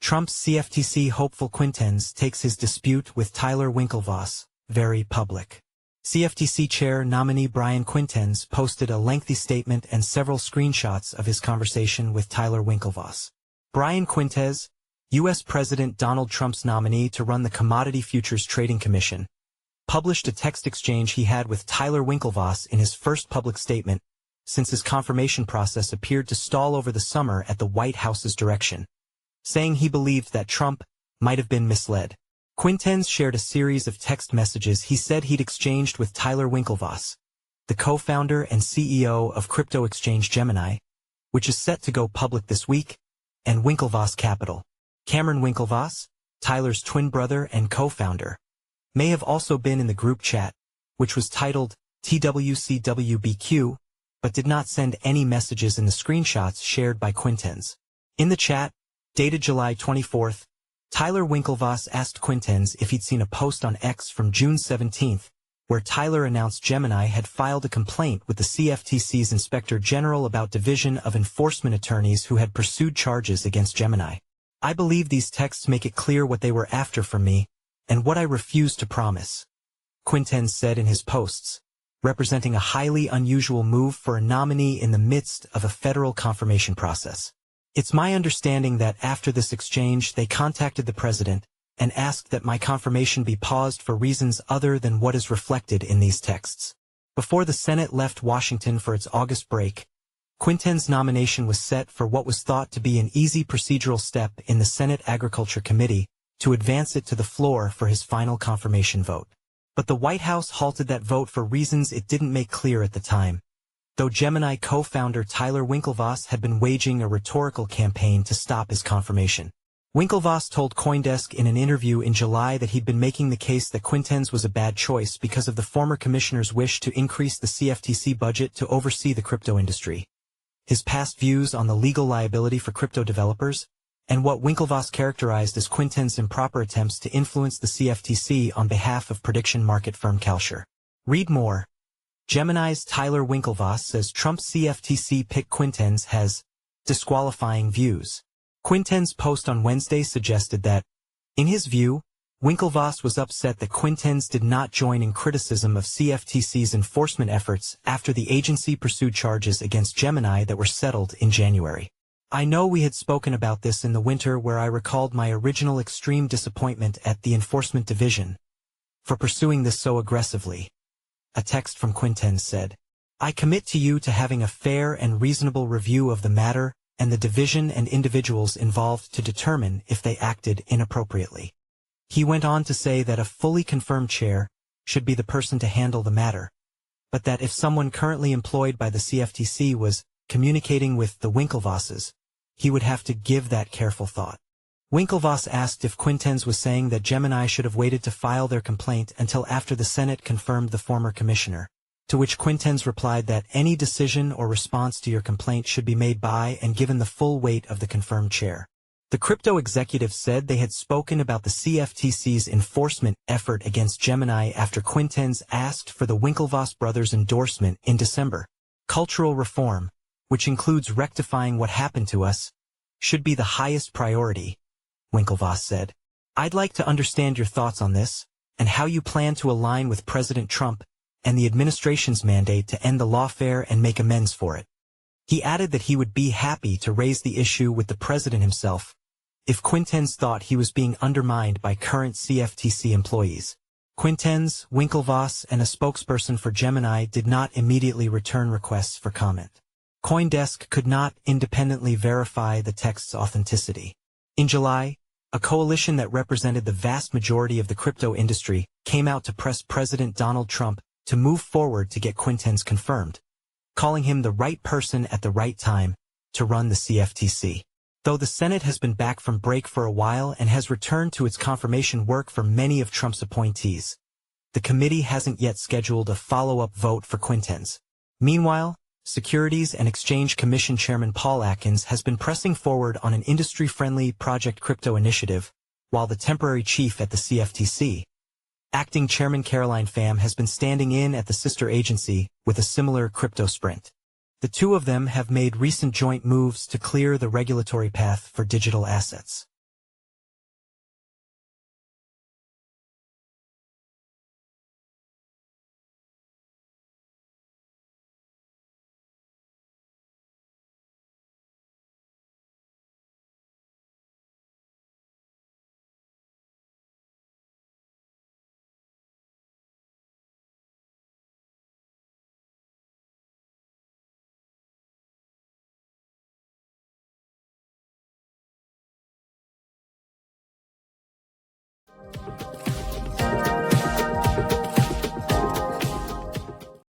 Trump's CFTC hopeful Quintenz takes his dispute with Tyler Winklevoss very public. CFTC Chair nominee Brian Quintenz posted a lengthy statement and several screenshots of his conversation with Tyler Winklevoss. Brian Quintenz, U.S. President Donald Trump's nominee to run the Commodity Futures Trading Commission, published a text exchange he had with Tyler Winklevoss in his first public statement since his confirmation process appeared to stall over the summer at the White House's direction, saying he believed that Trump might have been misled. Quintenz shared a series of text messages he said he'd exchanged with Tyler Winklevoss, the co-founder and CEO of crypto exchange Gemini, which is set to go public this week, and Winklevoss Capital. Cameron Winklevoss, Tyler's twin brother and co-founder, may have also been in the group chat, which was titled TWCWBQ, but did not send any messages in the screenshots shared by Quintenz. In the chat, dated July 24th, Tyler Winklevoss asked Quintenz if he'd seen a post on X from June 17th, where Tyler announced Gemini had filed a complaint with the CFTC's Inspector General about Division of Enforcement attorneys who had pursued charges against Gemini. I believe these texts make it clear what they were after from me, and what I refuse to promise, Quintenz said in his posts, representing a highly unusual move for a nominee in the midst of a federal confirmation process. It's my understanding that after this exchange they contacted the president and asked that my confirmation be paused for reasons other than what is reflected in these texts. Before the Senate left Washington for its August break, Quintenz's nomination was set for what was thought to be an easy procedural step in the Senate Agriculture Committee to advance it to the floor for his final confirmation vote. But the White House halted that vote for reasons it didn't make clear at the time, though Gemini co-founder Tyler Winklevoss had been waging a rhetorical campaign to stop his confirmation. Winklevoss told CoinDesk in an interview in July that he'd been making the case that Quintenz was a bad choice because of the former commissioner's wish to increase the CFTC budget to oversee the crypto industry, his past views on the legal liability for crypto developers, and what Winklevoss characterized as Quintenz's improper attempts to influence the CFTC on behalf of prediction market firm Kalshire. Read more. Gemini's Tyler Winklevoss says Trump's CFTC pick Quintenz has disqualifying views. Quintenz's post on Wednesday suggested that, in his view, Winklevoss was upset that Quintenz did not join in criticism of CFTC's enforcement efforts after the agency pursued charges against Gemini that were settled in January. I know we had spoken about this in the winter where I recalled my original extreme disappointment at the Enforcement Division for pursuing this so aggressively. A text from Quintenz said, I commit to you to having a fair and reasonable review of the matter and the division and individuals involved to determine if they acted inappropriately. He went on to say that a fully confirmed chair should be the person to handle the matter, but that if someone currently employed by the CFTC was communicating with the Winklevosses, he would have to give that careful thought. Winklevoss asked if Quintenz was saying that Gemini should have waited to file their complaint until after the Senate confirmed the former commissioner, to which Quintenz replied that any decision or response to your complaint should be made by and given the full weight of the confirmed chair. The crypto executive said they had spoken about the CFTC's enforcement effort against Gemini after Quintenz asked for the Winklevoss brothers' endorsement in December. Cultural reform, which includes rectifying what happened to us, should be the highest priority, Winklevoss said. I'd like to understand your thoughts on this, and how you plan to align with President Trump and the administration's mandate to end the lawfare and make amends for it. He added that he would be happy to raise the issue with the president himself if Quintenz thought he was being undermined by current CFTC employees. Quintenz, Winklevoss, and a spokesperson for Gemini did not immediately return requests for comment. CoinDesk could not independently verify the text's authenticity. In July, a coalition that represented the vast majority of the crypto industry came out to press President Donald Trump to move forward to get Quintenz confirmed, calling him the right person at the right time to run the CFTC. Though the Senate has been back from break for a while and has returned to its confirmation work for many of Trump's appointees, the committee hasn't yet scheduled a follow-up vote for Quintenz. Meanwhile, Securities and Exchange Commission Chairman Paul Atkins has been pressing forward on an industry-friendly Project Crypto initiative, while the temporary chief at the CFTC, Acting Chairman Caroline Pham, has been standing in at the sister agency with a similar crypto sprint. The two of them have made recent joint moves to clear the regulatory path for digital assets.